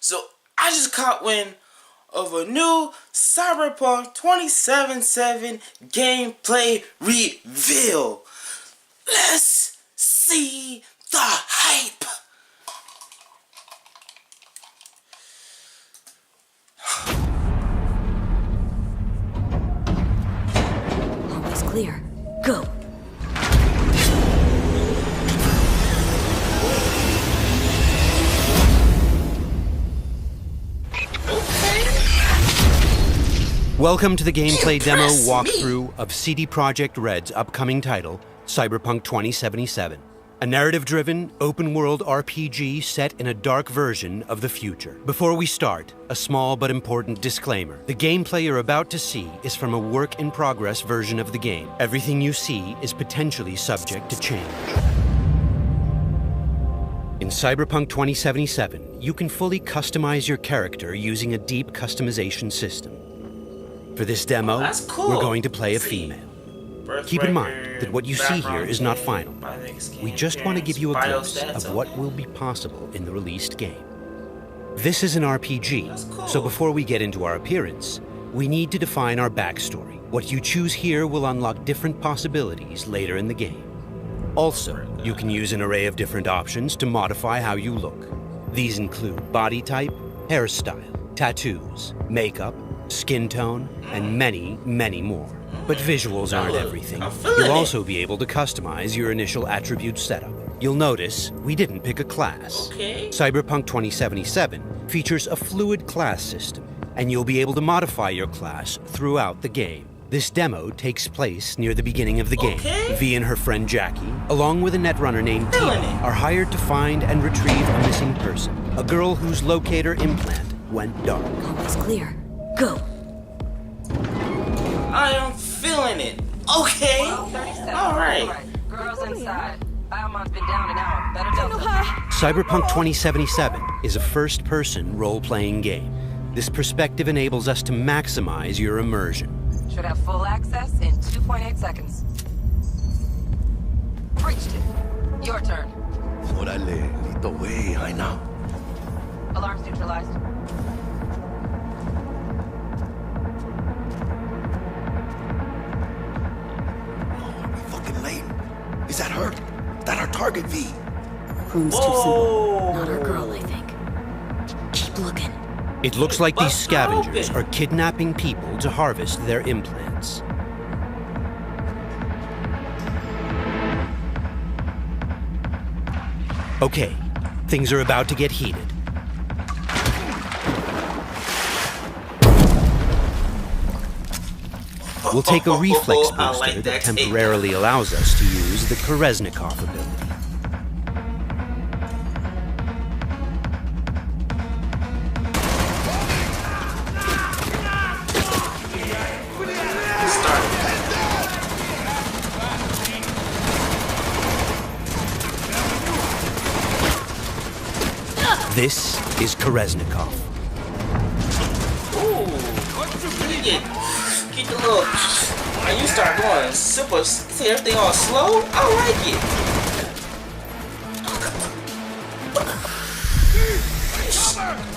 So I just caught wind of a new Cyberpunk 2077 gameplay reveal. Let's see the hype. Always clear. Go. Welcome to the gameplay demo walkthrough of CD Projekt Red's upcoming title, Cyberpunk 2077. A narrative-driven, open-world RPG set in a dark version of the future. Before we start, a small but important disclaimer. The gameplay you're about to see is from a work-in-progress version of the game. Everything you see is potentially subject to change. In Cyberpunk 2077, you can fully customize your character using a deep customization system. For this demo, we're going to play a female. Keep in mind that what you see here is not final. We just want to give you a glimpse of what will be possible in the released game. This is an RPG, so before we get into our appearance, we need to define our backstory. What you choose here will unlock different possibilities later in the game. Also, you can use an array of different options to modify how you look. These include body type, hairstyle, tattoos, makeup, skin tone, and many, many more. But visuals aren't everything. You'll also be able to customize your initial attribute setup. You'll notice we didn't pick a class. Cyberpunk 2077 features a fluid class system, and you'll be able to modify your class throughout the game. This demo takes place near the beginning of the game. Vi and her friend Jackie, along with a netrunner named Tina, are hired to find and retrieve a missing person, a girl whose locator implant went dark. Always clear. Go. I am feeling it. Okay. All right. Girls inside. Biomon's been down an hour. Better double. Cyberpunk 2077 is a first-person role-playing game. This perspective enables us to maximize your immersion. Should have full access in 2.8 seconds. Reached it. Your turn. Órale, lead the way, I know. Alarms neutralized. Is that her? That our target, V? Room's too simple. Not our girl, I think. Keep looking. It looks like these scavengers are kidnapping people to harvest their implants. Okay, things are about to get heated. We'll take a reflex booster that temporarily allows us to use the Kereznikov ability. This is Kereznikov. Get the little, and you start going super, see everything all slow. I like it.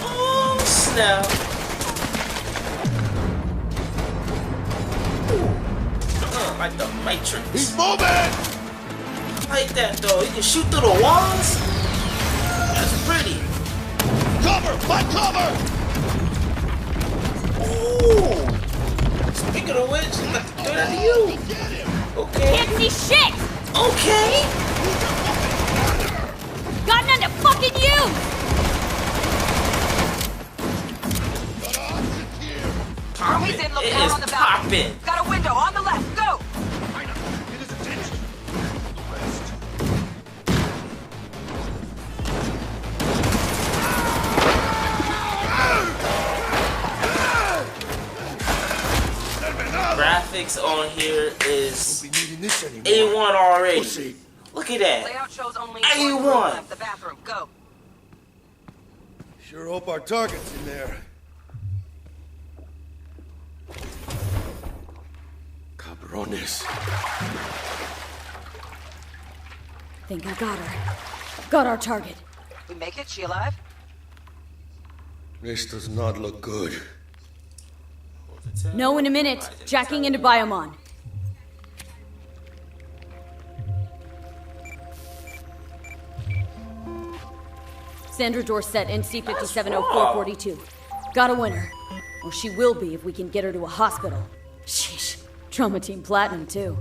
Oh snap! Like the Matrix. He's moving. Like that though. You can shoot through the walls. That's pretty. Cover! Find cover! Ooh. Speaking of which, I'm about to do that to you. Okay. Can't see shit! Okay. Got none to fucking you! Poppin'. He's in, look It down is on the balcony. poppin'. Got a window on the left. Go! Get his attention. West. Graphics on here is Won't be needing this anymore. A1 already. We'll see. Look at that. Layout shows only A1. one room left. The bathroom. Go. Sure hope our target's in there. Cabrones. Think I got her. Got our target. We make it? She alive? This does not look good. No, in a minute. Jacking into Biomon. Sandra Dorset, NC 570442. Got a winner. Or she will be if we can get her to a hospital. Sheesh. Trauma Team Platinum, too.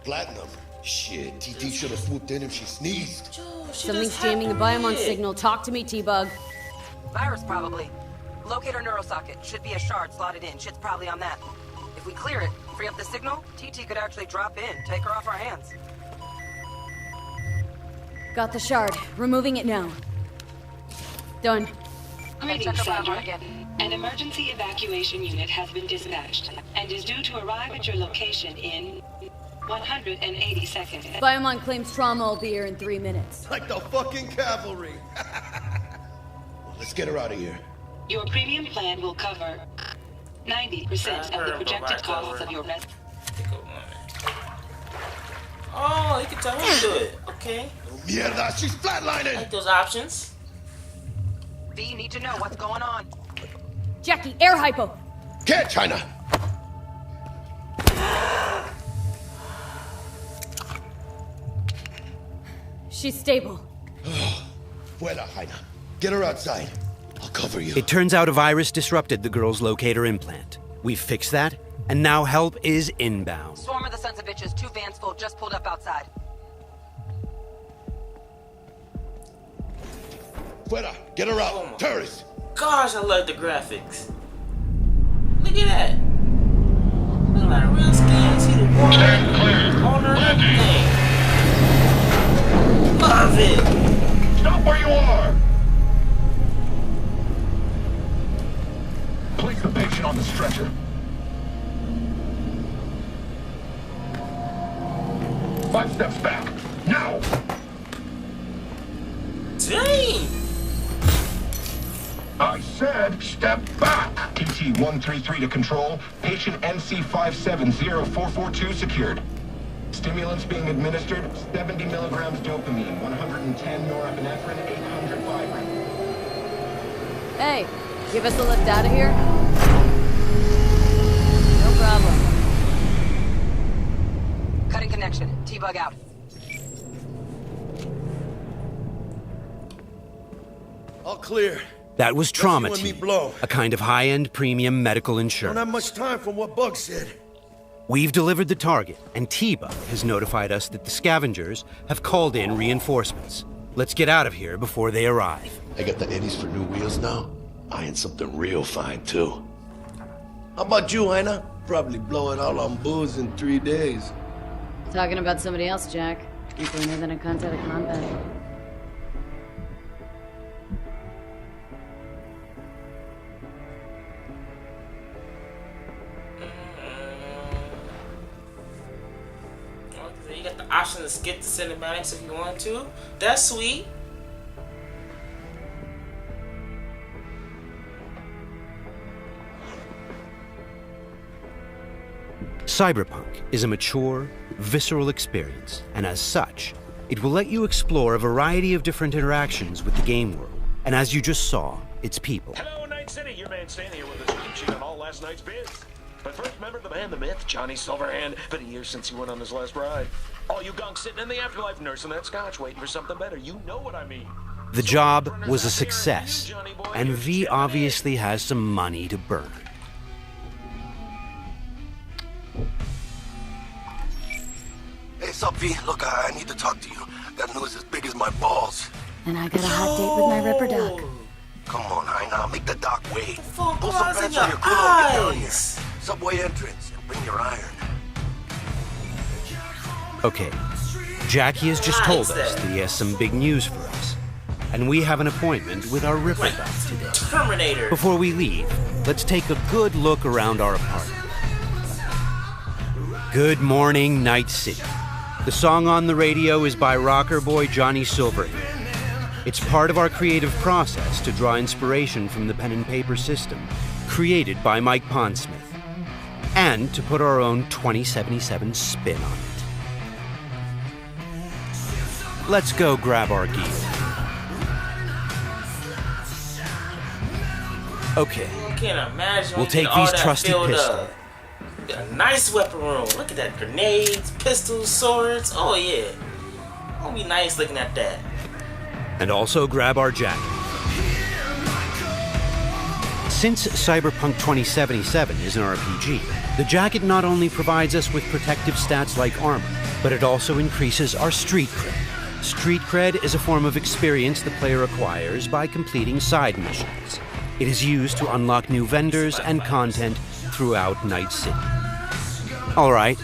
Platinum? Shit, TT should have swooped in if she sneezed. Something's jamming the Biomon signal. Talk to me, T-Bug. Virus, probably. Locate her neurosocket. Should be a shard slotted in. Shit's probably on that. If we clear it, free up the signal, TT could actually drop in, take her off our hands. Got the shard. Removing it now. Done. Greetings, Sandra. An emergency evacuation unit has been dispatched and is due to arrive at your location in 180 seconds. Biomon claims trauma will be here in 3 minutes. Like the fucking cavalry. Let's get her out of here. Your premium plan will cover 90% of the projected costs of your residence. Oh, you can tell me to do it. Okay. Mierda, she's I flatlining! like those options. V, you need to know what's going on. Jackie, air hypo! Get China! She's stable. Fuera, Jaina. Get her outside. I'll cover you. It turns out a virus disrupted the girl's locator implant. We've fixed that, and now help is inbound. Swarm of the sons of bitches, 2 vans full, just pulled up outside. Fuera, get her out. Oh my Terrorists! Gosh, I love the graphics. Look at that. Look at that real skin. See the water, owner, and everything. Love it. Stop where you are! Place the patient on the stretcher. 5 steps back. Now! Dang. I said step back! PT-133 to control. Patient NC570442 secured. Stimulants being administered, 70 milligrams dopamine, 110 norepinephrine, 800 Viagra. Hey, give us a lift out of here? No problem. Cutting connection. T-Bug out. All clear. That was Trauma Let's see when Team, we blow. a kind of high-end premium medical Don't insurance. have much time from what Bug said. We've delivered the target, and T-Bug has notified us that the scavengers have called in reinforcements. Let's get out of here before they arrive. I got the eddies for new wheels now. Eyeing something real fine, too. How about you, Jaina? Probably blow it all on booze in 3 days. Talking about somebody else, Jack. You cleaner than a cunt out of combat. You got the option to skip the cinematics if you want to. That's sweet. Cyberpunk is a mature, visceral experience, and as such, it will let you explore a variety of different interactions with the game world. And as you just saw, its people. Hello, Night City. Your man Stan here with a sweet sheet on all last night's bids. But first, remember the man, the myth, Johnny Silverhand. Been a year since he went on his last ride. All you gunks sitting in the afterlife nursing that scotch, waiting for something better. You know what I mean. The job was a success, and V obviously has some money to burn. Hey, sup, V? Look, I need to talk to you. Got news as big as my balls. And I got a hot date with my Ripper Doc. Come on, Jaina, make the doc wait. Full Pull some bars in pants your on your culo and get down here. eyes. Subway entrance, and bring your iron. Okay, Jackie has just told us that he has some big news for us, and we have an appointment with our Ripper Doc today. Terminator. Before we leave, let's take a good look around our apartment. Good morning, Night City. The song on the radio is by rocker boy Johnny Silverhand. It's part of our creative process to draw inspiration from the pen and paper system created by Mike Pondsmith, and to put our own 2077 spin on it. Let's go grab our gear. Okay. I can't imagine. We'll take these trusty pistols. A nice weapon room. Look at that. Grenades, pistols, swords. Oh, yeah. It'll be nice looking at that. And also grab our jacket. Since Cyberpunk 2077 is an RPG, the jacket not only provides us with protective stats like armor, but it also increases our street cred. Street cred is a form of experience the player acquires by completing side missions. It is used to unlock new vendors and content throughout Night City. All right,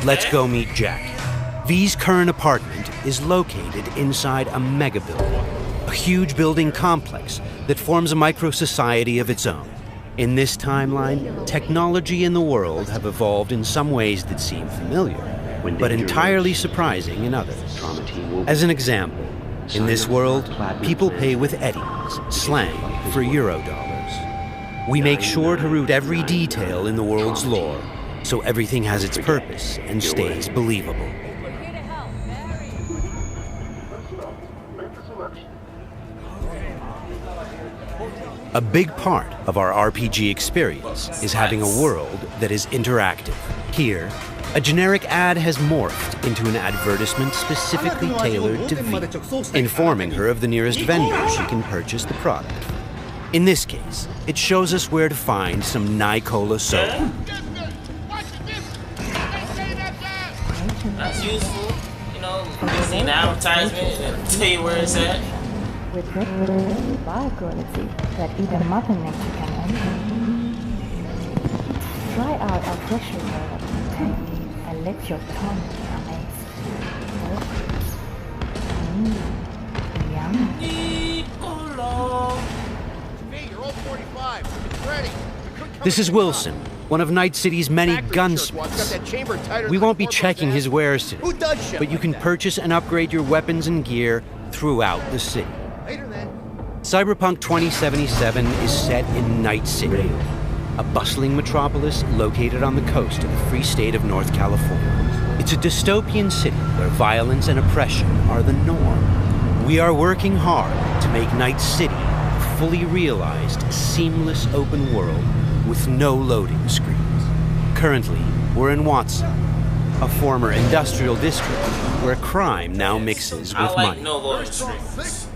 let's go meet Jack. V's current apartment is located inside a mega building, a huge building complex that forms a micro-society of its own. In this timeline, technology and the world have evolved in some ways that seem familiar, but entirely surprising in others. As an example, in this world, people pay with eddies, slang for Eurodollars. We make sure to root every detail in the world's lore, so everything has its purpose and stays believable. A big part of our RPG experience is having a world that is interactive. Here, a generic ad has morphed into an advertisement specifically tailored to V, informing her of the nearest vendor she can purchase the product. In this case, it shows us where to find some Nicola soda. That's useful, you know, see an advertisement and tell you where it's at. With red bar quality that even Mother Nature can envy. Try out our fresh water and let your tongue be amazed. Yum. Hey, you're all 45. It's ready. This is Wilson, one of Night City's many gunsmiths. We won't be checking his wares today, but you can purchase and upgrade your weapons and gear throughout the city. Cyberpunk 2077 is set in Night City, a bustling metropolis located on the coast of the free state of North California. It's a dystopian city where violence and oppression are the norm. We are working hard to make Night City a fully realized, seamless open world with no loading screens. Currently, we're in Watson, a former industrial district where crime now mixes with money. No loading screens.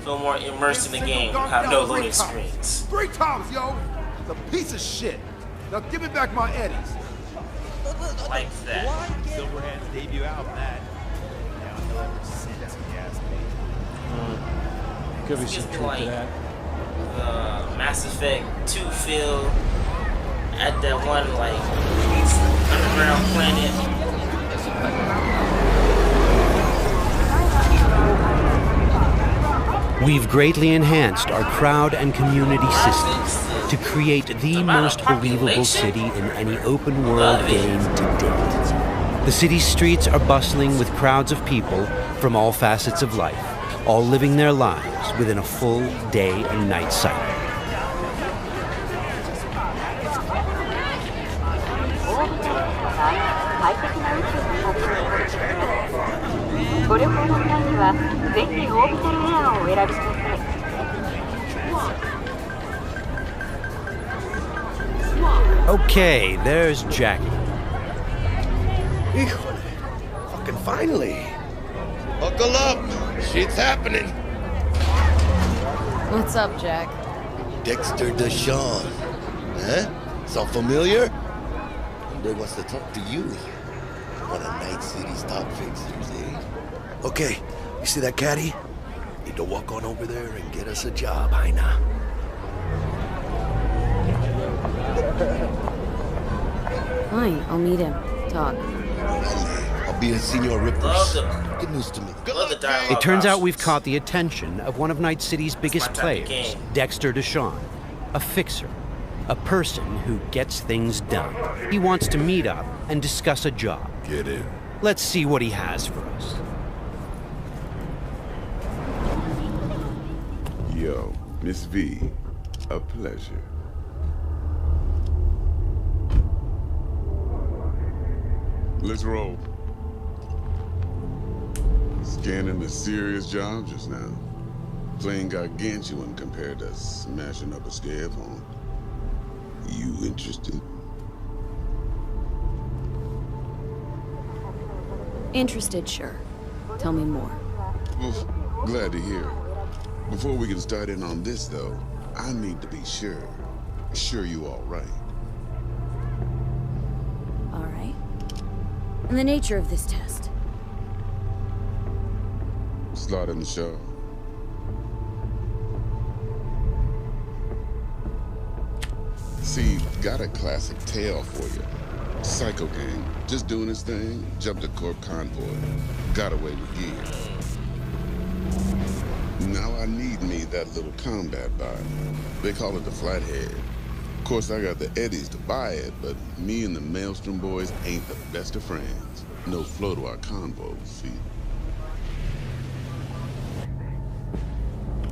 Feel more immersed in the game. Have no loading screens. 3 times, yo. It's a piece of shit. Now give me back my eddies. Like that. Silverhand's debut album, that. Could be some truth to that. Mass Effect 2 feel at that one like underground planet. We've greatly enhanced our crowd and community systems to create the most believable city in any open world game to date. The city's streets are bustling with crowds of people from all facets of life, all living their lives within a full day and night cycle. Okay, there's Jackie. Híjole. Fucking finally. Buckle up. Shit's happening. What's up, Jack? Dexter Deshawn. Huh? Sound familiar? They wants to talk to you. One of Night City's top fixers, eh? Okay, you see that caddy? Need to walk on over there and get us a job, Jaina. Fine, I'll meet him. Talk. I'll be a Senor Rippers. Good news to me. It turns out we've caught the attention of one of Night City's biggest players, Dexter Deshawn, a fixer, a person who gets things done. He wants to meet up and discuss a job. Get in. Let's see what he has for us. Yo, Miss V, a pleasure. Let's roll. Scanning a serious job just now. Playing gargantuan compared to smashing up a scare phone. You interested? Interested, sure. Tell me more. Well, glad to hear. Before we can start in on this, though, I need to be sure. Sure you all right. All right. And the nature of this test? Slot in the show. See, got a classic tale for you. Psycho gang, just doing his thing, jumped a corp convoy, got away with gear. Now I need me that little combat bot. They call it the Flathead. Of course, I got the Eddies to buy it, but me and the Maelstrom boys ain't the best of friends. No flow to our convo, see?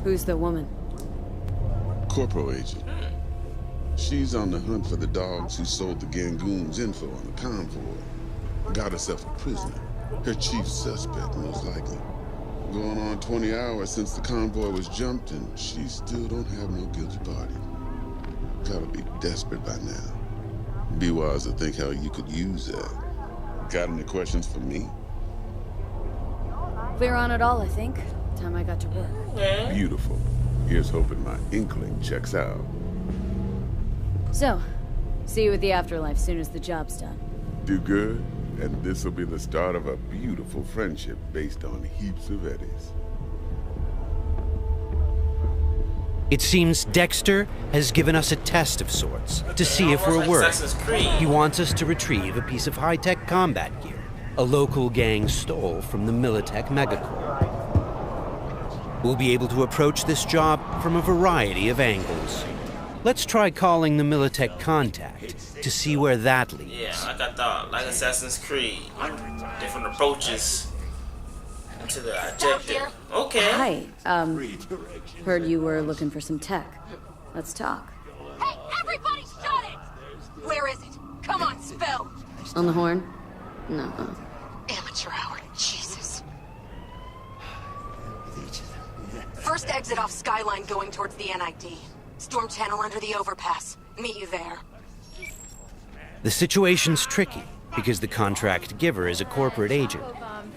Who's the woman? Corporal agent. She's on the hunt for the dogs who sold the Gangoons info on the convoy. Got herself a prisoner. Her chief suspect, most likely. Going on 20 hours since the convoy was jumped, and she still don't have no guilty party. Gotta be desperate by now. Be wise to think how you could use that. Got any questions for me? Clear on it all, I think. Time I got to work. Beautiful. Here's hoping my inkling checks out. So, see you at the afterlife soon as the job's done. Do good, and this'll be the start of a beautiful friendship based on heaps of eddies. It seems Dexter has given us a test of sorts to see if we're worth it. He wants us to retrieve a piece of high-tech combat gear a local gang stole from the Militech megacorp. We'll be able to approach this job from a variety of angles. Let's try calling the Militech contact to see where that leads. Yeah, like I thought, like Assassin's Creed. Different approaches to the objective. Okay. Hi, heard you were looking for some tech. Let's talk. Hey, everybody shut it! Where is it? Come on, spill! On the horn? No. Amateur hour, Jesus. First exit off Skyline going towards the NID. Storm channel under the overpass. Meet you there. The situation's tricky because the contract giver is a corporate agent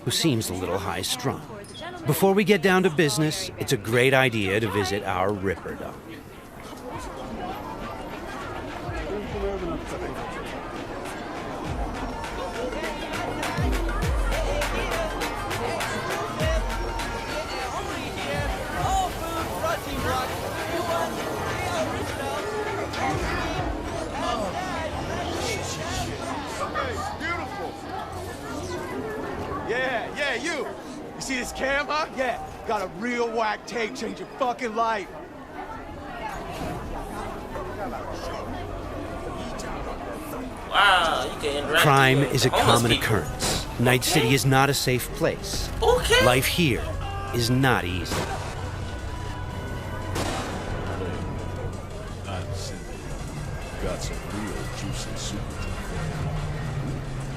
who seems a little high-strung. Before we get down to business, it's a great idea to visit our Ripper Doc. You see this cam, huh? Yeah, got a real whack take, change your fucking life. Wow, you can interact. Crime is a common occurrence. Night City is not a safe place. Life here is not easy. Got some real juicy soup.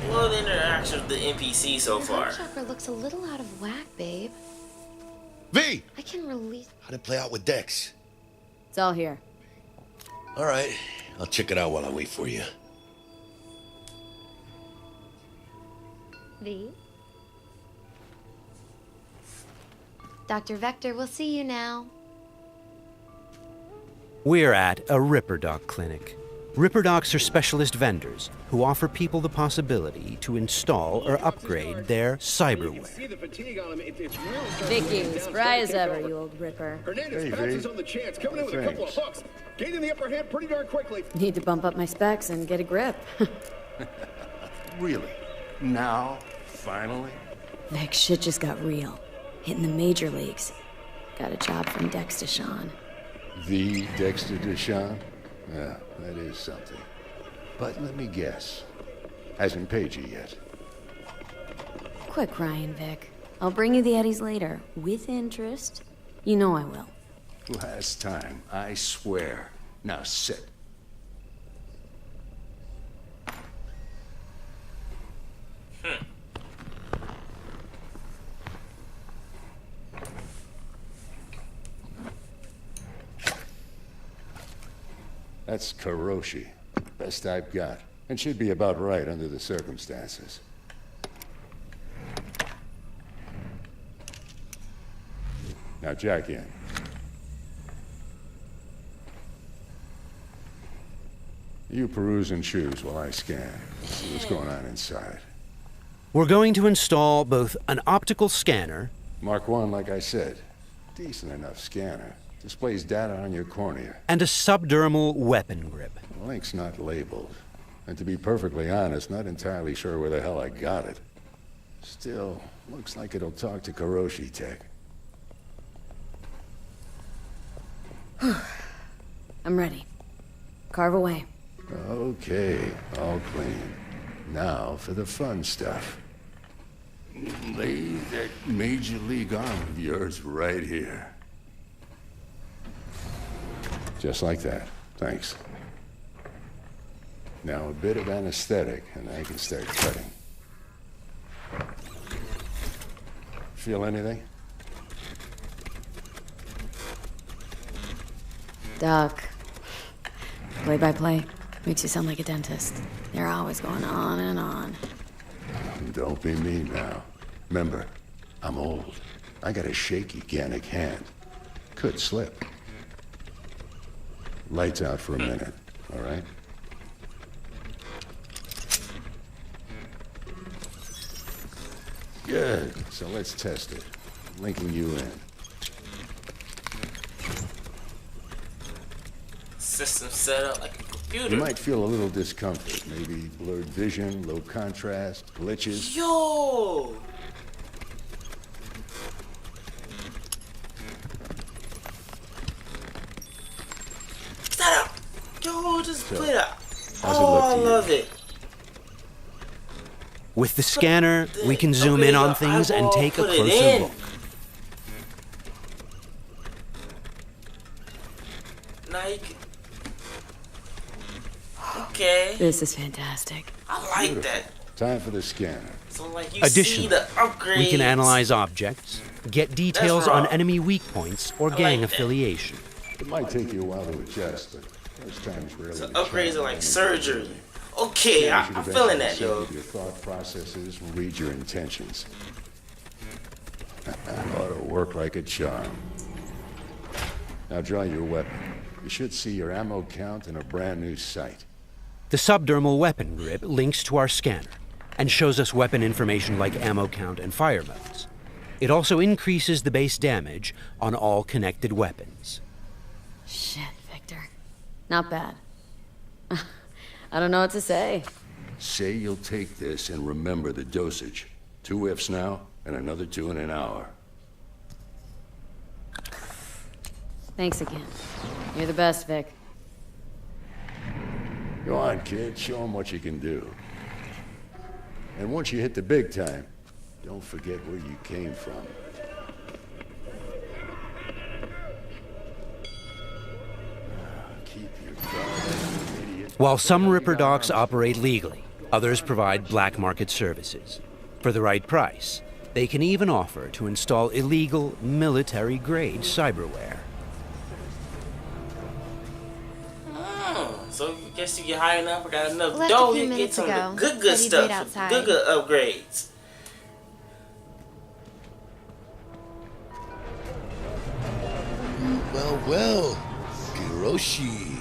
Well, the interaction with the NPC so far. Chakra looks a little out of whack, babe. V! I can release. How'd it play out with Dex? It's all here. All right, I'll check it out while I wait for you. V? Dr. Vector, we'll see you now. We're at a Ripper Doc clinic. Ripper Docs are specialist vendors who offer people the possibility to install or upgrade their cyberware. Vicky, spry as ever, you old Ripper. Hernandez pounces on the chance, coming in with a couple of hooks. Gaining the upper hand pretty darn quickly. Need to bump up my specs and get a grip. Really? Now? Finally? Vic, shit just got real. Hitting the major leagues. Got a job from Dex Deshawn. The Dexter Deshawn? Yeah, that is something. But let me guess. Hasn't paid you yet. Quit crying, Vic. I'll bring you the Eddies later, with interest. You know I will. Last time, I swear. Now sit. That's Kiroshi. Best I've got. And should be about right under the circumstances. Now jack in. You peruse and choose while I scan. See what's going on inside. We're going to install both an optical scanner... Mark 1, like I said. Decent enough scanner. Displays data on your cornea. And a subdermal weapon grip. The link's not labeled. And to be perfectly honest, not entirely sure where the hell I got it. Still, looks like it'll talk to Kiroshi Tech. I'm ready. Carve away. Okay, all clean. Now for the fun stuff. Lay that Major League arm of yours right here. Just like that. Thanks. Now a bit of anesthetic, and I can start cutting. Feel anything? Doc. Play-by-play. Makes you sound like a dentist. They're always going on and on. Don't be mean now. Remember, I'm old. I got a shaky Gannic hand. Could slip. Lights out for a minute, all right? Good. So let's test it. Linking you in. System set up like a computer. You might feel a little discomfort. Maybe blurred vision, low contrast, glitches. Yo! Get that out! Yo, just play that. Oh, I love it. With the scanner, we can zoom in on things and take a closer look. Now you can... Okay. This is fantastic. I like that. Time for the scanner. So like you Additionally, see the upgrades. we can analyze objects, get details on enemy weak points or gang affiliation. It might take you a while to adjust, but first time's rarely. So upgrades are like surgery. Okay, I'm feeling that, yo. Your thought processes will read your intentions. Ought to work like a charm. Now draw your weapon. You should see your ammo count in a brand new sight. The subdermal weapon grip links to our scanner and shows us weapon information like ammo count and fire modes. It also increases the base damage on all connected weapons. Shit, Victor. Not bad. I don't know what to say. Say you'll take this and remember the dosage. 2 whiffs now, and another 2 in an hour. Thanks again. You're the best, Vic. Go on, kid. Show them what you can do. And once you hit the big time, don't forget where you came from. Keep your guard, idiot. While some Ripper docs operate legally, others provide black market services. For the right price, they can even offer to install illegal, military-grade cyberware. So I guess you get high enough, I got enough Left dough, a few you get minutes some ago. good Said he'd wait stuff, outside. good upgrades. Well, Kiroshi.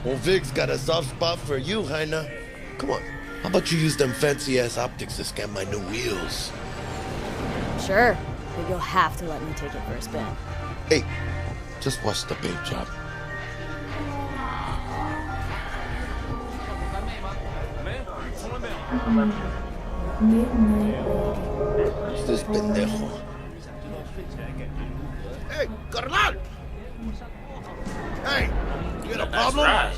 Well, Vic's got a soft spot for you, Heina. Come on, how about you use them fancy-ass optics to scan my new wheels? Sure, but you'll have to let me take it for a spin. Hey, just watch the paint job. Who's this pendejo? Hey, carnal! Hey, you got a problem? Right.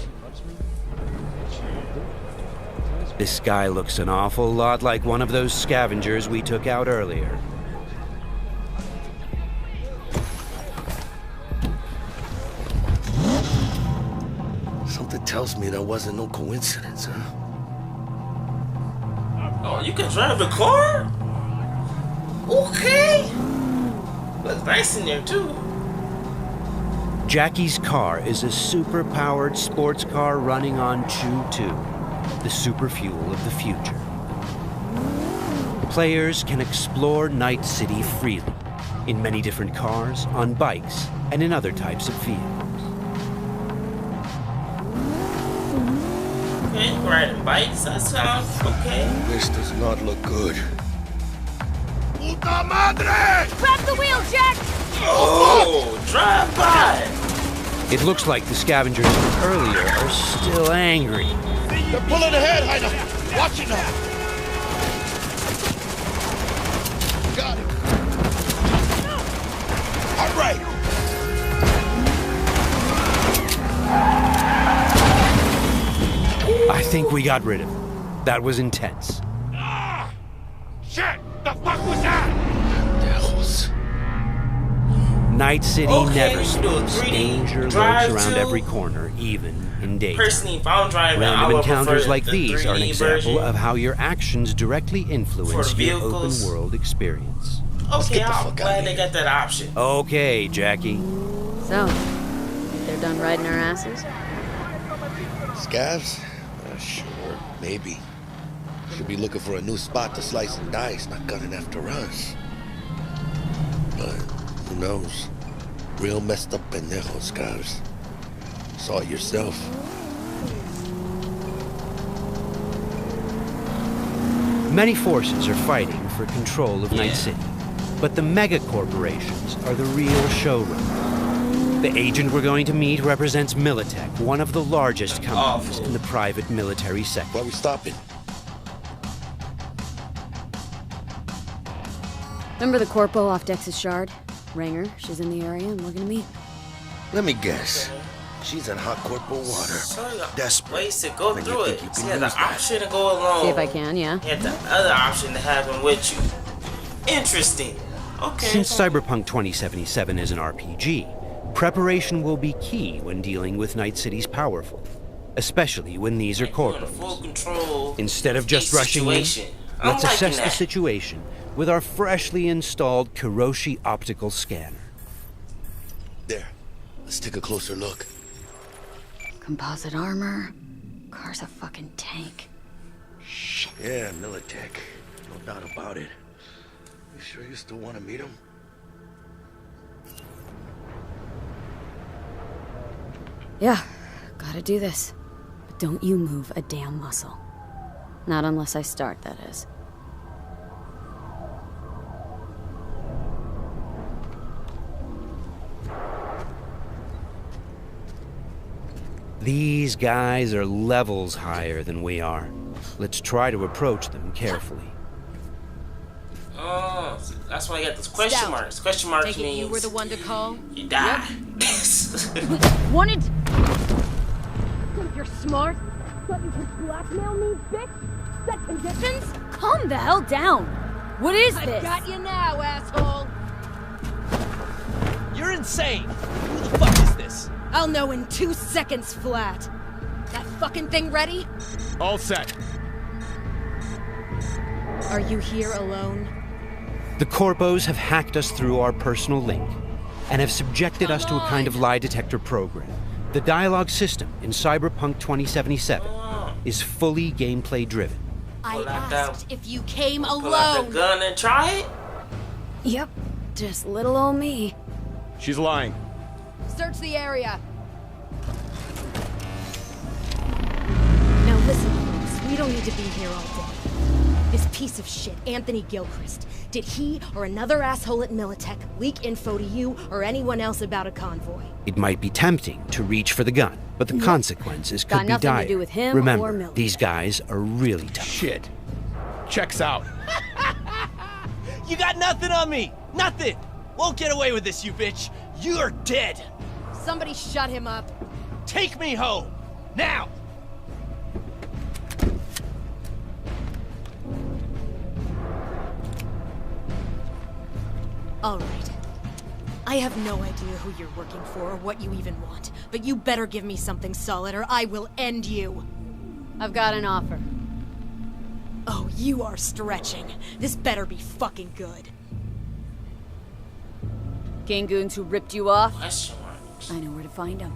This guy looks an awful lot like one of those scavengers we took out earlier. Something tells me that wasn't no coincidence, huh? Oh, you can drive the car? Okay. Looks nice in there too. Jackie's car is a super-powered sports car running on Chew-2, the super fuel of the future. Players can explore Night City freely, in many different cars, on bikes, and in other types of vehicles. Okay, riding bikes, that sounds okay. This does not look good. Puta madre! Grab the wheel, Jack! Oh, drive by! It looks like the scavengers from earlier are still angry. They're pulling ahead, Heiner! Watch it now! Got it! All right! I think we got rid of him. That was intense. Ah! Shit! The fuck was that? Night City never sleeps. 3D Danger lurks around every corner, even in daytime. Personally, if I'm driving, Random I would encounters prefer like the these 3D are an example version. of how your actions directly influence your vehicles. open-world experience. Okay, I'm glad they got that option. Okay, Jackie. So, think they're done riding our asses? Scavs? Sure, maybe. Should be looking for a new spot to slice and dice, not gunning after us. But who knows? Real messed up pendejos, Scavs. Saw it yourself. Many forces are fighting for control of Night City, but the mega corporations are the real showrunners. The agent we're going to meet represents Militech, one of the largest companies in the private military sector. Why are we stopping? Remember the corpo off Dex's Shard? Ranger, she's in the area and we're gonna meet. Let me guess. She's in hot corporal water. Desperate. Ways to go through it. So you have the option to go alone. See if I can, yeah. You have the other option to have him with you. Interesting. Okay. Since Cyberpunk 2077 is an RPG, preparation will be key when dealing with Night City's powerful, especially when these are corporals. Full control. Instead of just rushing in, let's assess the situation with our freshly installed Kiroshi optical scanner. There. Let's take a closer look. Composite armor. Car's a fucking tank. Shit. Yeah, Militech. No doubt about it. You sure you still want to meet him? Yeah, gotta do this. But don't you move a damn muscle. Not unless I start, that is. These guys are levels higher than we are. Let's try to approach them carefully. Oh, that's why I got those question marks. Question marks Take means it you were the one to call? you die. Wanted? Think you're smart? Thought you could blackmail me, bitch? Set conditions? Calm the hell down. What is this? I've got you now, asshole. You're insane. Who the fuck is this? I'll know in 2 seconds flat. That fucking thing ready? All set. Are you here alone? The Corpos have hacked us through our personal link and have subjected us to a kind of lie detector program. The dialogue system in Cyberpunk 2077 is fully gameplay driven. I asked if you came alone. Pull out the gun and try it? Yep, just little old me. She's lying. Search the area. Now listen, folks, we don't need to be here all day. This piece of shit, Anthony Gilchrist, did he or another asshole at Militech leak info to you or anyone else about a convoy? It might be tempting to reach for the gun, but the consequences Got could be nothing dire. to do with him or Remember, Militech. these guys are really tough. Shit. Checks out. You got nothing on me! Nothing! Won't get away with this, you bitch! You're dead! Somebody shut him up. Take me home! Now! All right. I have no idea who you're working for or what you even want, but you better give me something solid or I will end you. I've got an offer. Oh, you are stretching. This better be fucking good. Gangoons who ripped you off? I know where to find them.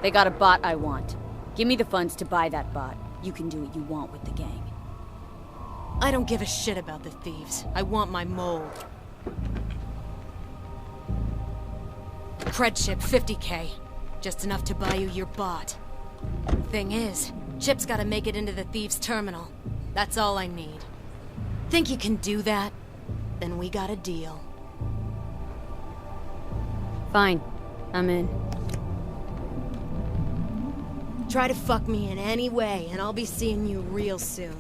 They got a bot I want. Give me the funds to buy that bot. You can do what you want with the gang. I don't give a shit about the thieves. I want my mold. Cred chip, 50K. Just enough to buy you your bot. Thing is, Chip's gotta make it into the thieves' terminal. That's all I need. Think you can do that? Then we got a deal. Fine. I'm in. Try to fuck me in any way, and I'll be seeing you real soon.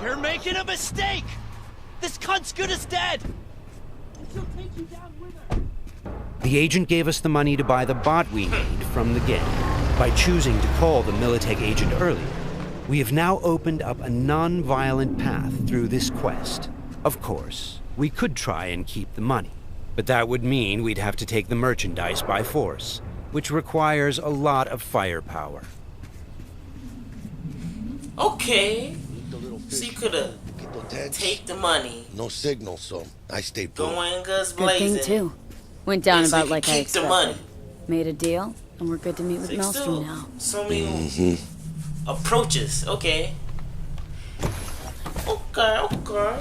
You're making a mistake! This cunt's good as dead! She'll take you down with her. The agent gave us the money to buy the bot we need from the gang. By choosing to call the Militech agent earlier, we have now opened up a non-violent path through this quest. Of course, we could try and keep the money, but that would mean we'd have to take the merchandise by force, which requires a lot of firepower. Okay. So you could've take the money. No signal, so I stayed put. Go in guns Good blazing. thing, too. Went down So about you like I keep expected. the money. Made a deal, and we're good to meet with Maelstrom now. So many approaches. Okay. Okay.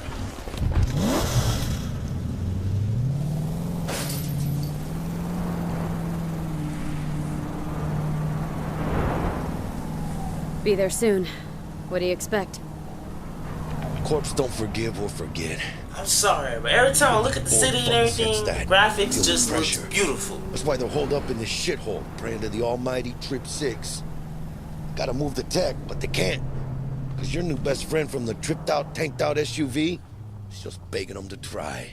Be there soon. What do you expect? Corps don't forgive or forget. I'm sorry, but every time I look at the city and everything, the graphics just looks beautiful. That's why they're holed up in this shithole, praying to the almighty Trip 6. Gotta move the tech, but they can't. Cause your new best friend from the tripped out, tanked out SUV is just begging them to try.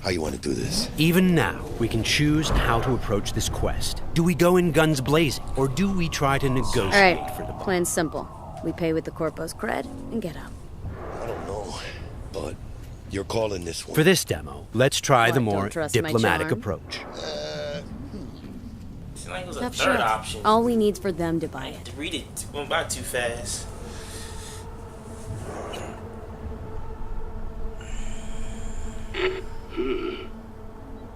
How you want to do this? Even now, we can choose how to approach this quest. Do we go in guns blazing, or do we try to negotiate for the bot? Plan's simple. We pay with the Corpo's cred and get out. I don't know, but you're calling this one. For this demo, let's try the more trust my diplomatic charm? approach. Seems like it was a Tough third shit. option. All we need's for them to buy it. To read it went by too fast.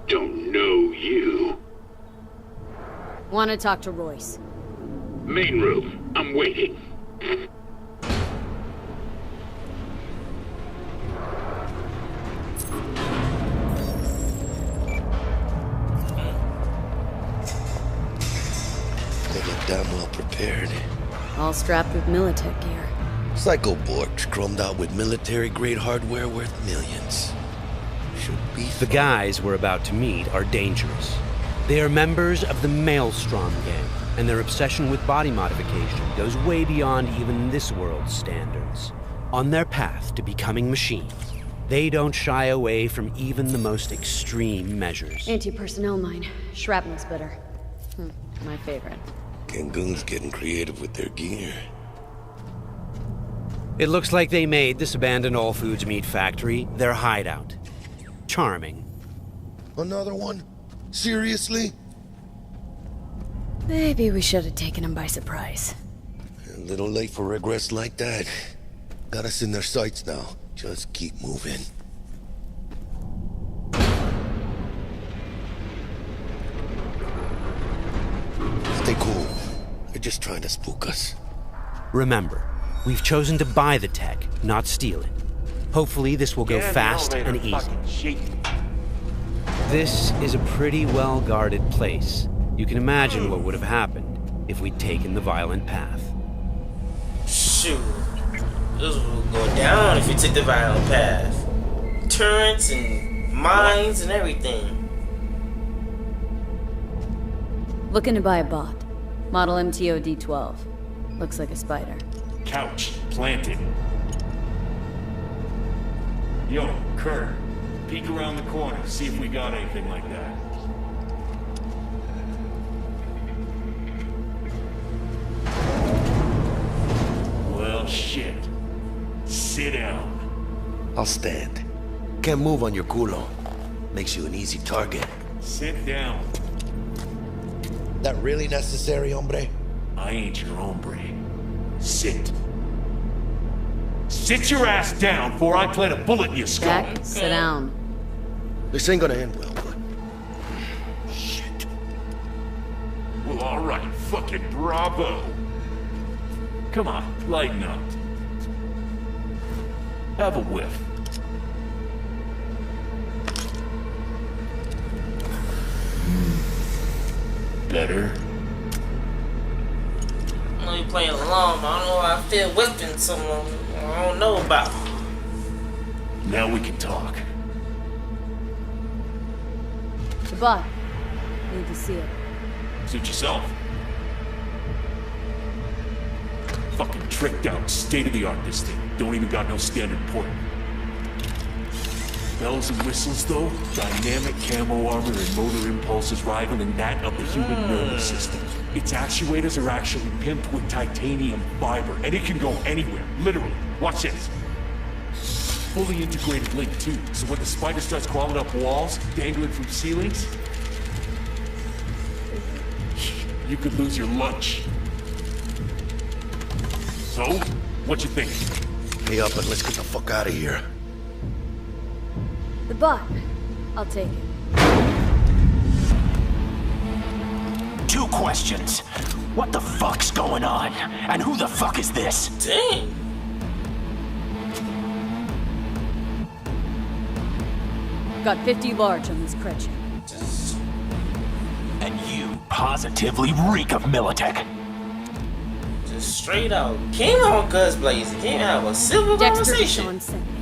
Don't know you. Want to talk to Royce. Main room. I'm waiting. They look damn well prepared. All strapped with Militech gear. Psycho Borgs chromed out with military-grade hardware worth millions. Should be The guys we're about to meet are dangerous. They are members of the Maelstrom gang, and their obsession with body modification goes way beyond even this world's standards. On their path to becoming machines, they don't shy away from even the most extreme measures. Anti-personnel mine. Shrapnel spitter. My favorite. Cancun's getting creative with their gear. It looks like they made this abandoned all foods meat factory their hideout. Charming. Another one? Seriously? Maybe we should have taken him by surprise. A little late for regrets like that. Got us in their sights now. Just keep moving. Stay cool. They're just trying to spook us. Remember, we've chosen to buy the tech, not steal it. Hopefully this will go fast and easy. This is a pretty well-guarded place. You can imagine what would have happened if we'd taken the violent path. Shoot. This would go down if you took the violent path. Turrets and mines and everything. Looking to buy a bot. Model MTO D12. Looks like a spider. Couch planted. Yo, Kurt, peek around the corner, see if we got anything like that. Well, shit. Sit down. I'll stand. Can't move on your culo. Makes you an easy target. Sit down. That really necessary, hombre? I ain't your hombre. Sit. Sit your ass down before I plant a bullet in your skull. Jack, sit down. This ain't gonna end well, but... Well, alright. Fucking bravo. Come on, lighten up. Have a whiff. Better? I know you playing along, but I don't know how I feel whipping someone I don't know about. Now we can talk. The bot. Need to see it. Suit yourself. Fucking tricked out, state-of-the-art this thing. Don't even got no standard port. Bells and whistles though, dynamic camo armor and motor impulses rivaling that of the human nervous system. Its actuators are actually pimped with titanium fiber, and it can go anywhere, literally. Watch this. Fully integrated link too, so when the spider starts crawling up walls, dangling from ceilings, you could lose your lunch. So, what you think? Pay up and let's get the fuck out of here. The bot. I'll take it. 2 questions. What the fuck's going on? And who the fuck is this? Dang. Got 50 large on this cred chip. And you positively reek of Militech. Just straight out. Came out guns blazing. Came out with civil conversation. Deshawn sent me.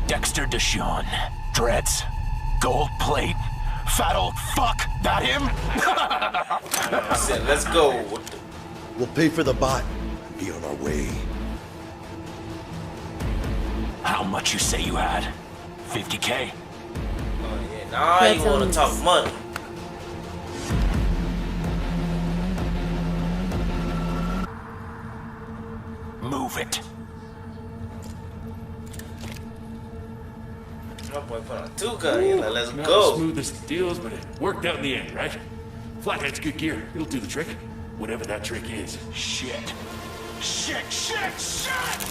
Dexter Deshawn. Dreads. Gold plate. Fat old fuck. That him? I said, let's go. We'll pay for the bot and be on our way. How much you say you had? 50K? Oh yeah, now you want to talk money. Move it. My boy put on 2 guns. He's like, let's Not go. the smoothest deals, but it worked out in the end, right? Flathead's good gear. It'll do the trick. Whatever that trick is. Shit. Shit, shit, shit!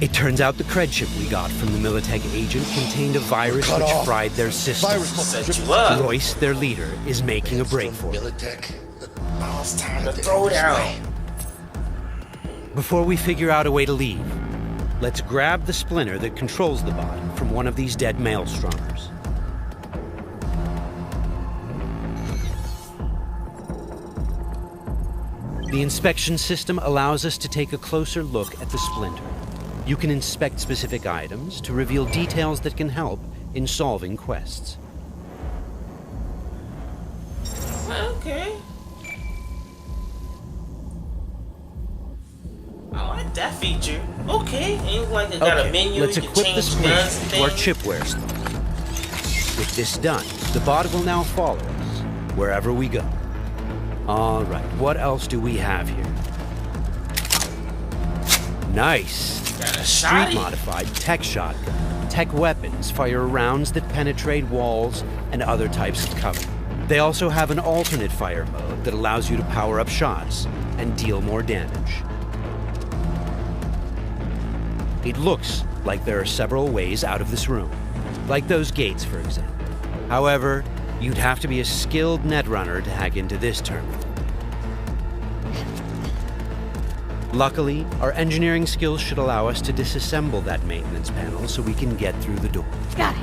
It turns out the cred chip we got from the Militech agent contained a virus which fried their system. Royce, their leader, is making a break for it. Now it's time to throw down. Before we figure out a way to leave, let's grab the splinter that controls the bot from one of these dead maelstromers. The inspection system allows us to take a closer look at the splinter. You can inspect specific items to reveal details that can help in solving quests. Okay. I like that feature. Okay, ain't like it got a menu. Let's you can equip the change splinter guns and to our things. chipware slot. With this done, the bot will now follow us wherever we go. All right, what else do we have here? Nice. Street-modified tech shotgun. Tech weapons fire rounds that penetrate walls and other types of cover. They also have an alternate fire mode that allows you to power up shots and deal more damage. It looks like there are several ways out of this room, like those gates, for example. However, you'd have to be a skilled netrunner to hack into this terminal. Luckily, our engineering skills should allow us to disassemble that maintenance panel so we can get through the door. Got it.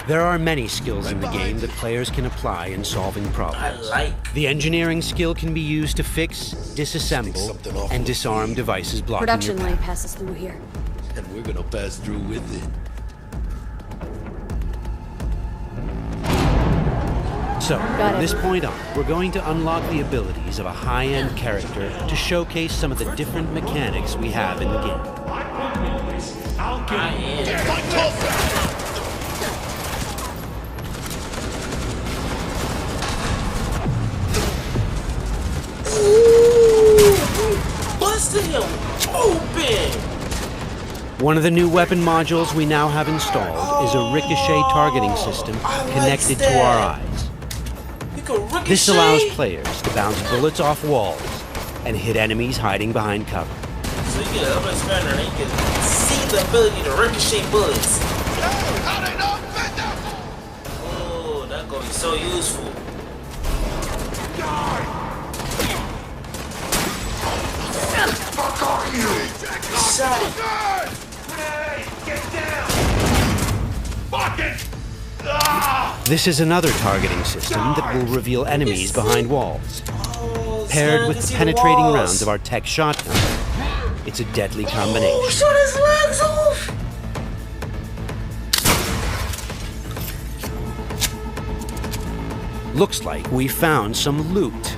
There are many skills in the game that players can apply in solving problems. The engineering skill can be used to fix, disassemble, and disarm devices blocking your Production path. lane passes through here. And we're gonna pass through with it. So, from this point on, we're going to unlock the abilities of a high-end character to showcase some of the different mechanics we have in the game. I'll Busted him open. One of the new weapon modules we now have installed is a ricochet targeting system connected to our eyes. You can This allows players to bounce bullets off walls and hit enemies hiding behind cover. So you get an upper spanner and you can see the ability to ricochet bullets. Oh, that's gonna be so useful. Fuck are you? Shot it. Hey, get down! Fucking! This is another targeting system that will reveal enemies behind walls. Paired with the penetrating rounds of our tech shotgun, it's a deadly combination. Oh, shot his legs off! Looks like we found some loot.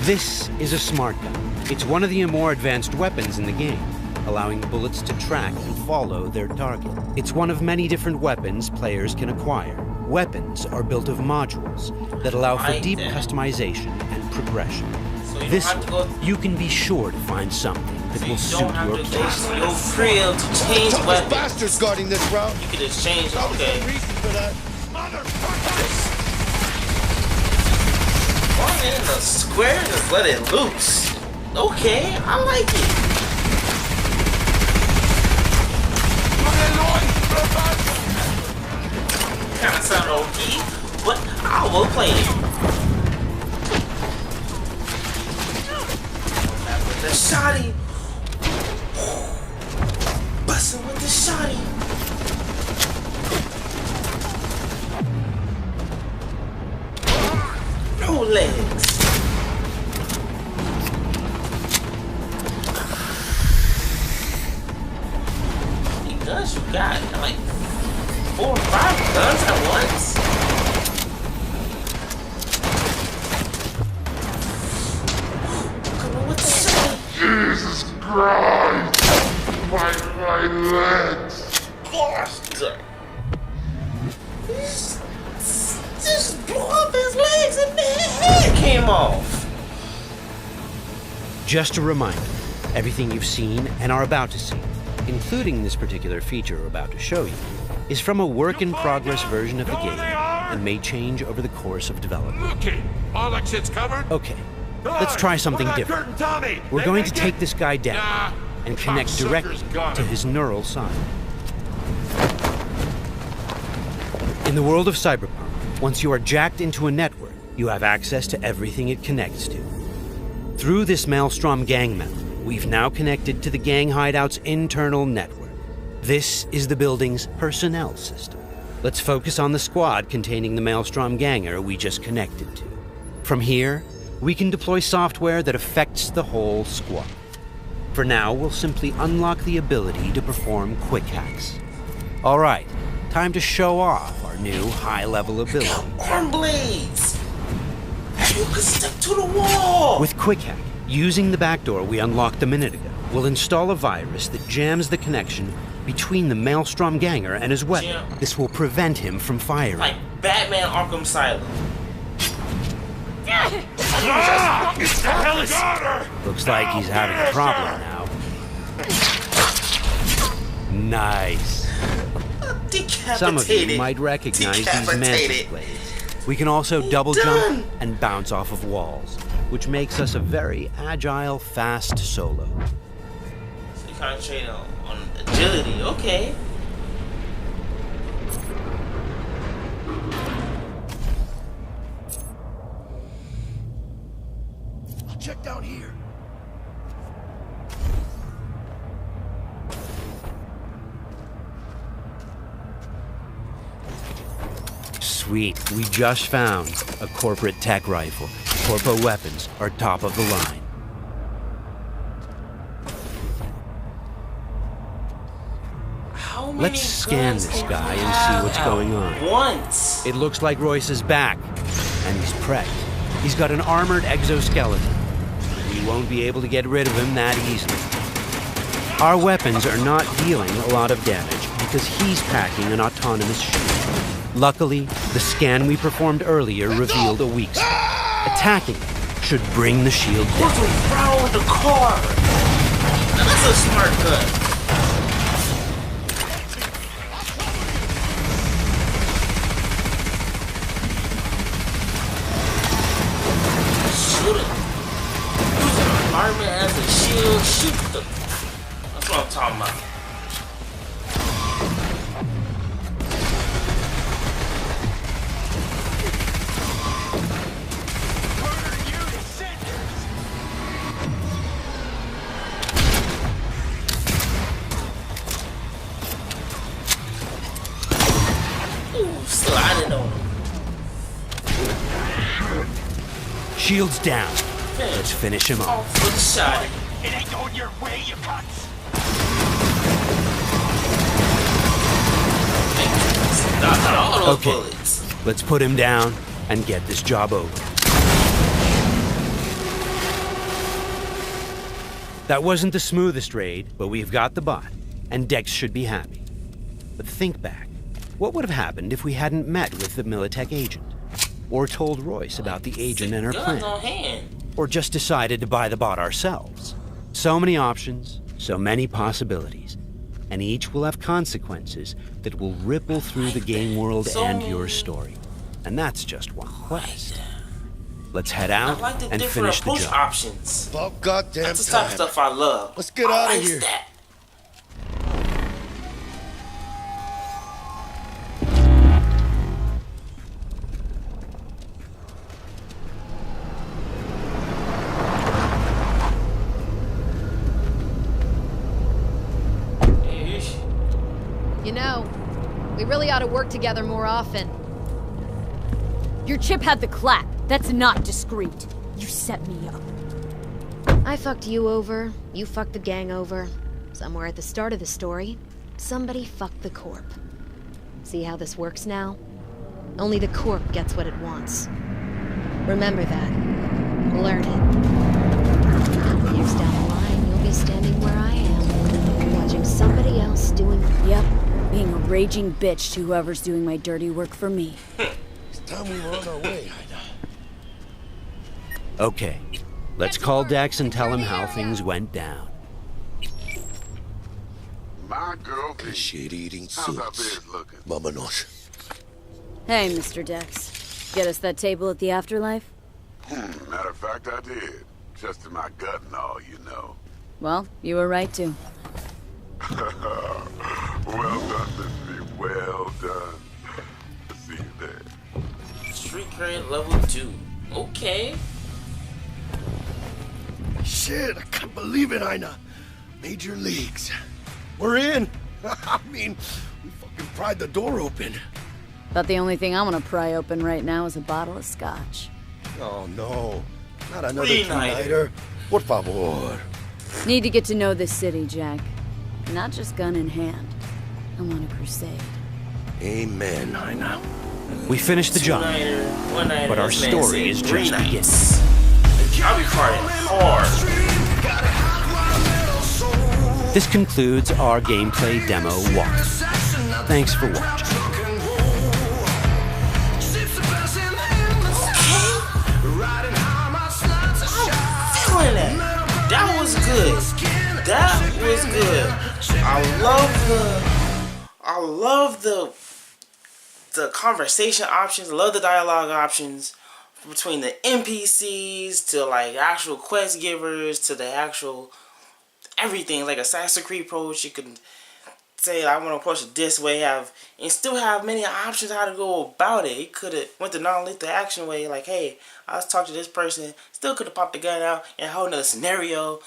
This is a smart gun. It's one of the more advanced weapons in the game, allowing the bullets to track and follow their target. It's one of many different weapons players can acquire. Weapons are built of modules that allow for deep customization and progression. So you This don't have to go. you can be sure to find something that will suit your case. You're free to change weapons. Bastards guarding this route. You can just change. Okay. Run in the square and just let it loose. Okay, I like it. Kinda sound OP, but I will play it. With the shotty. Bustin' with the shotty. No legs. How many guns you got? Like 4 or 5 guns at once? Come on with the shot. Jesus Christ! My legs! Bastard. Just blew up his legs and then his head came off. Just a reminder, everything you've seen and are about to see, including this particular feature we're about to show you, is from a work-in-progress version of the game and may change over the course of development. Okay, all that shit's covered? Okay, let's try something different. We're going to take this guy down and connect directly to his neural side. In the world of Cyberpunk, once you are jacked into a network, you have access to everything it connects to. Through this Maelstrom gang member, we've now connected to the gang hideout's internal network. This is the building's personnel system. Let's focus on the squad containing the Maelstrom ganger we just connected to. From here, we can deploy software that affects the whole squad. For now, we'll simply unlock the ability to perform quick hacks. All right, time to show off our new high-level ability. Arm blades! You can stick to the wall! With quick hack, using the backdoor we unlocked a minute ago, we'll install a virus that jams the connection between the Maelstrom ganger and his weapon. This will prevent him from firing. Like Batman Arkham Asylum. It's the hell is Looks like he's having a problem now. Nice. Some of you might recognize these mantis blades. We can also double jump and bounce off of walls, which makes us a very agile, fast solo. So you concentrate on agility, okay. I'll check down here. Sweet, we just found a corporate tech rifle. Corpo weapons are top of the line. Let's scan this guy and see what's going on. Once. It looks like Royce is back, and he's prepped. He's got an armored exoskeleton. We won't be able to get rid of him that easily. Our weapons are not dealing a lot of damage because he's packing an autonomous shield. Luckily, the scan we performed earlier revealed a weak spot. Attacking should bring the shield down. What's wrong with the car? That's a smart gun. shield it. Use an apartment as a shield. Shoot the. That's what I'm talking about. Sliding on him. Shields down. Let's finish him off. For the shot. It ain't going your way, you cunts. Not all those Okay, bullets. let's put him down and get this job over. That wasn't the smoothest raid, but we've got the bot, and Dex should be happy. But think back. What would have happened if we hadn't met with the Militech agent? Or told Royce about the agent and her plan? Or just decided to buy the bot ourselves? So many options, so many possibilities. And each will have consequences that will ripple through the game world and your story. And that's just one quest. Let's head out and finish the job. Options. About goddamn That's the type of stuff I love. Let's get out of like here. That. You know, we really ought to work together more often. Your chip had the clap. That's not discreet. You set me up. I fucked you over, you fucked the gang over. Somewhere at the start of the story, somebody fucked the Corp. See how this works now? Only the Corp gets what it wants. Remember that. Learn it. Years down the line, you'll be standing where I am, watching somebody else doing... Yep, being a raging bitch to whoever's doing my dirty work for me. It's time we were on our way, Ida. Okay, let's call Dex and tell him how things went down. My girl, shit-eating how's our suits. bed looking? Vámonos. Hey, Mr. Dex. Get us that table at the afterlife? Matter of fact, I did. Just in my gut and all, you know. Well, you were right to. Well done, Miss B. Well done. See you there. Street cred level 2. Okay. Shit, I can't believe it, Ina. Major leagues. We're in. I mean, we fucking pried the door open. But the only thing I want to pry open right now is a bottle of scotch. Oh, no. Not another Three-nighter. two-nighter. Por favor. Need to get to know this city, Jack. Not just gun in hand. I'm on a crusade. Amen, Ina. We finished the job, One-nighter, but our this man story is said just 3 beginning. nights. I'll be partying hard. This concludes our gameplay demo walkthrough. Thanks for watching. Feeling that. That was good. That was good. I love the conversation options. I love the dialogue options between the NPCs to like actual quest givers to the actual everything. Like Assassin's Creed approach, you can say I want to approach it this way, and still have many options how to go about it. He could have went the non-lethal action way, like, hey, I was talking to this person, still could have popped the gun out in a whole nother scenario.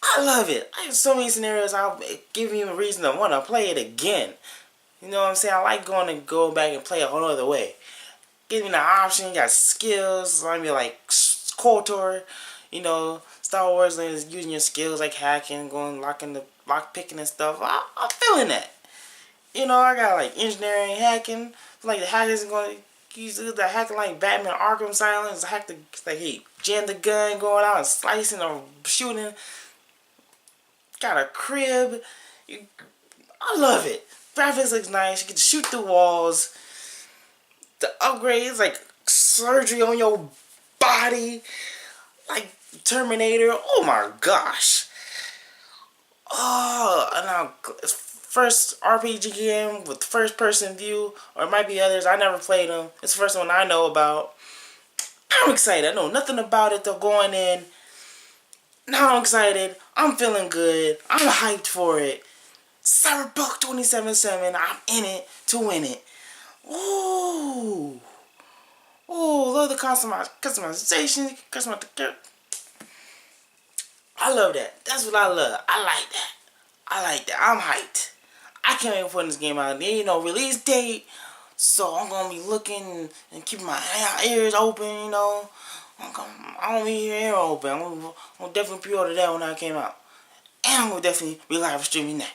I love it. I have so many scenarios I'll give you a reason to want to play it again. You know what I'm saying? I like go back and play a whole other way. Give me the option, you got skills, I mean like KOTOR, you know, Star Wars is using your skills like hacking, lock picking and stuff. I'm feeling that. You know, I got like engineering, hacking. Like the hackers going to use the hacking like Batman Arkham Asylum. Hack the like he jammed the gun going out and slicing or shooting. Got a crib. I love it. Graphics looks nice. You can shoot through walls. The upgrades like surgery on your body, like Terminator. Oh my gosh. Oh, and now first RPG game with first person view, or it might be others. I never played them. It's the first one I know about. I'm excited. I know nothing about it though going in. Now I'm excited. I'm feeling good. I'm hyped for it. Cyberpunk 2077. I'm in it to win it. Ooh. Ooh, love the customization. I love that. That's what I love. I like that. I like that. I'm hyped. I can't wait for this game out. There ain't no release date. So I'm going to be looking and keeping my ears open, you know. I'm going to be ear open. I'm going to definitely pre-order that when that came out. And I'm going to definitely be live streaming that.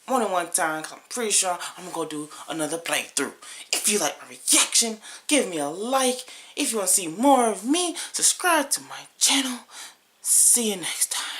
More than one time, because I'm pretty sure I'm going to go do another playthrough. If you like my reaction, give me a like. If you want to see more of me, subscribe to my channel. See you next time.